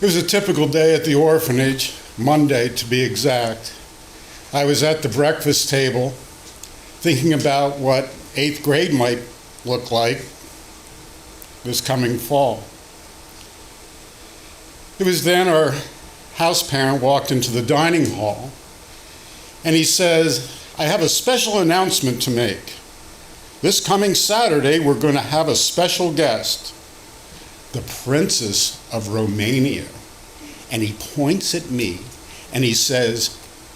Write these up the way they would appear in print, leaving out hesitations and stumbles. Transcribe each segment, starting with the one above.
It was a typical day at the orphanage, Monday to be exact. I was at the breakfast table thinking about what 8th grade might look like this coming fall. It was then our house parent walked into the dining hall and he says, "I have a special announcement to make. This coming Saturday, we're going to have a special guest, the Princess of Romania." And he points at me and he says,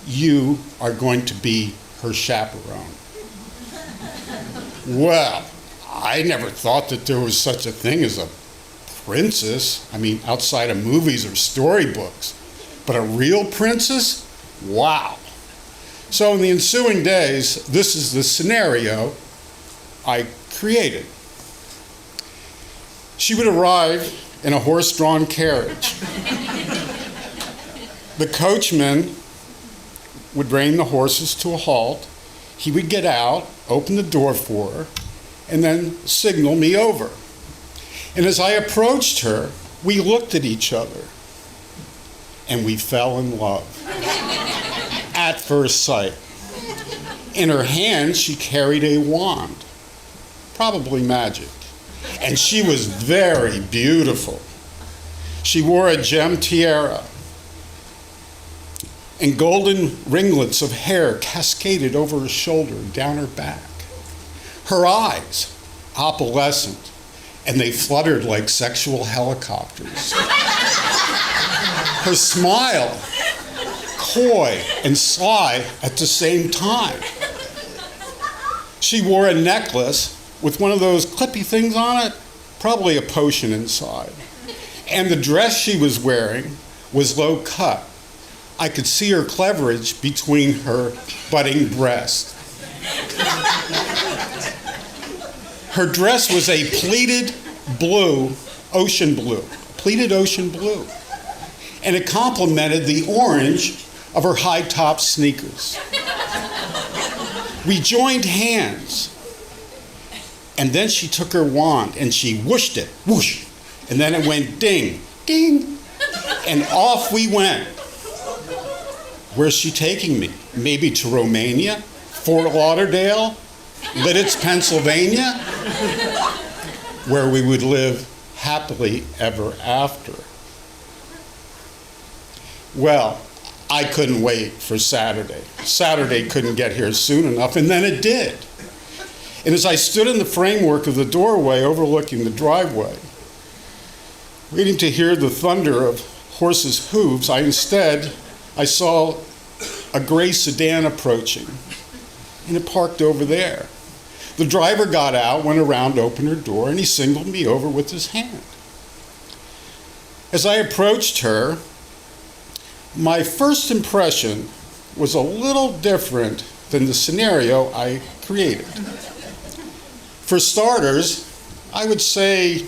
"You are going to be her chaperone." Well, I never thought that there was such a thing as a princess. I mean, outside of movies or storybooks. But a real princess? Wow. So in the ensuing days, this is the scenario I created. She would arrive in a horse-drawn carriage. The coachman would rein the horses to a halt. He would get out, open the door for her, and then signal me over. And as I approached her, we looked at each other, and we fell in love at first sight. In her hand, she carried a wand, probably magic, and she was very beautiful. She wore a gem tiara, and golden ringlets of hair cascaded over her shoulder and down her back. Her eyes, opalescent, and they fluttered like sexual helicopters. Her smile, coy and sly at the same time. She wore a necklace with one of those clippy things on it, probably a potion inside. And the dress she was wearing was low cut. I could see her cleavage between her budding breasts. Her dress was a pleated blue, ocean blue, and it complemented the orange of her high-top sneakers. We joined hands, and then she took her wand and she whooshed it, whoosh, and then it went ding, ding, and off we went. Where's she taking me? Maybe to Romania? Fort Lauderdale? Lititz, Pennsylvania? Where we would live happily ever after. Well, I couldn't wait for Saturday. Saturday couldn't get here soon enough, and then it did. And as I stood in the framework of the doorway overlooking the driveway, waiting to hear the thunder of horses' hooves, I saw a gray sedan approaching, and it parked over there. The driver got out, went around, opened her door, and he signaled me over with his hand. As I approached her, my first impression was a little different than the scenario I created. For starters, I would say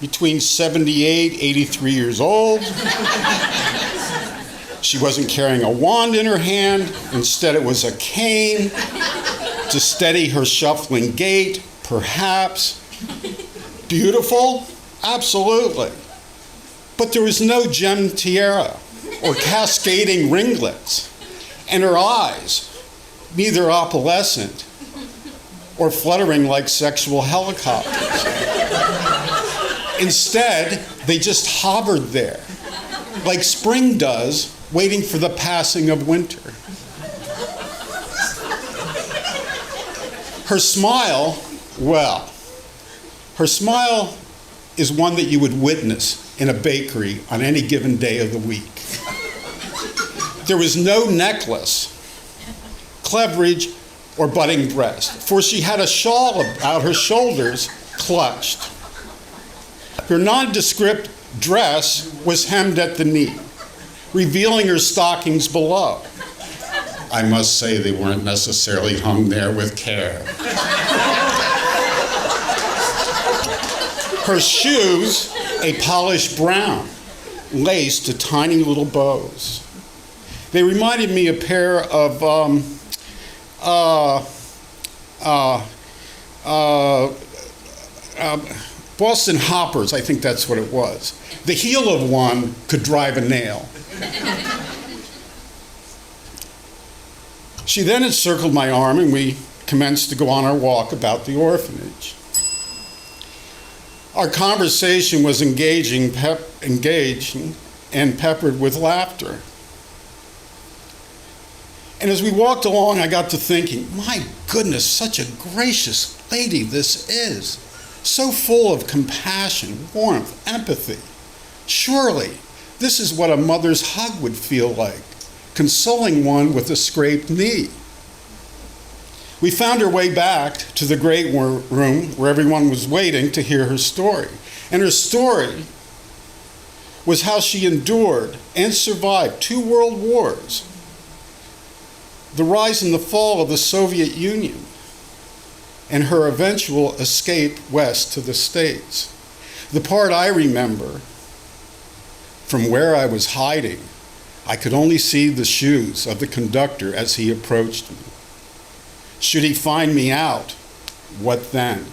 between 78, 83 years old. She wasn't carrying a wand in her hand. Instead, it was a cane to steady her shuffling gait, perhaps. Beautiful? Absolutely. But there was no gem tiara or cascading ringlets. And her eyes, neither opalescent or fluttering like sexual helicopters. Instead, they just hovered there, like spring does, waiting for the passing of winter. Her smile, well, her smile is one that you would witness in a bakery on any given day of the week. There was no necklace, cleavage, or budding breast, for she had a shawl about her shoulders clutched. Her nondescript dress was hemmed at the knee, revealing her stockings below. I must say they weren't necessarily hung there with care. Her shoes, a polished brown, laced to tiny little bows. They reminded me a pair of Boston hoppers, I think that's what it was. The heel of one could drive a nail. She then encircled my arm and we commenced to go on our walk about the orphanage. Our conversation was engaging and peppered with laughter. And as we walked along, I got to thinking, my goodness, such a gracious lady this is. So full of compassion, warmth, empathy. Surely, this is what a mother's hug would feel like, consoling one with a scraped knee. We found our way back to the great room where everyone was waiting to hear her story. And her story was how she endured and survived 2 world wars, the rise and the fall of the Soviet Union, and her eventual escape west to the States. The part I remember, from where I was hiding, I could only see the shoes of the conductor as he approached me. Should he find me out, what then?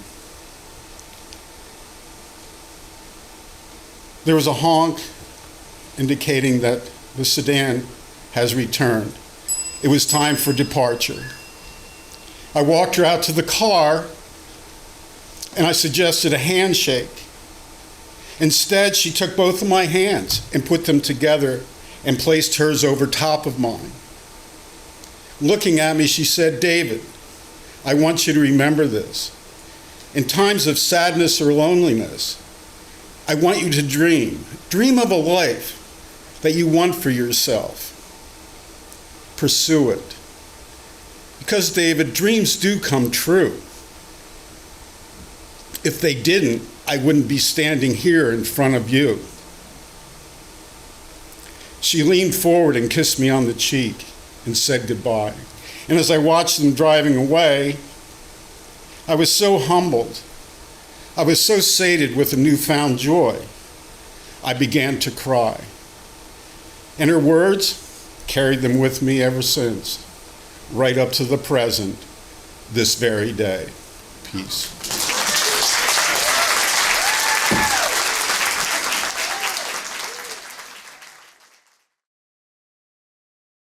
There was a honk indicating that the sedan has returned. It was time for departure. I walked her out to the car and I suggested a handshake. Instead, she took both of my hands and put them together and placed hers over top of mine. Looking at me, she said, "David, I want you to remember this. In times of sadness or loneliness, I want you to dream. Dream of a life that you want for yourself. Pursue it. Because, David, dreams do come true. If they didn't, I wouldn't be standing here in front of you." She leaned forward and kissed me on the cheek and said goodbye. And as I watched them driving away, I was so humbled. I was so sated with a newfound joy. I began to cry. And her words carried them with me ever since, right up to the present, this very day. Peace.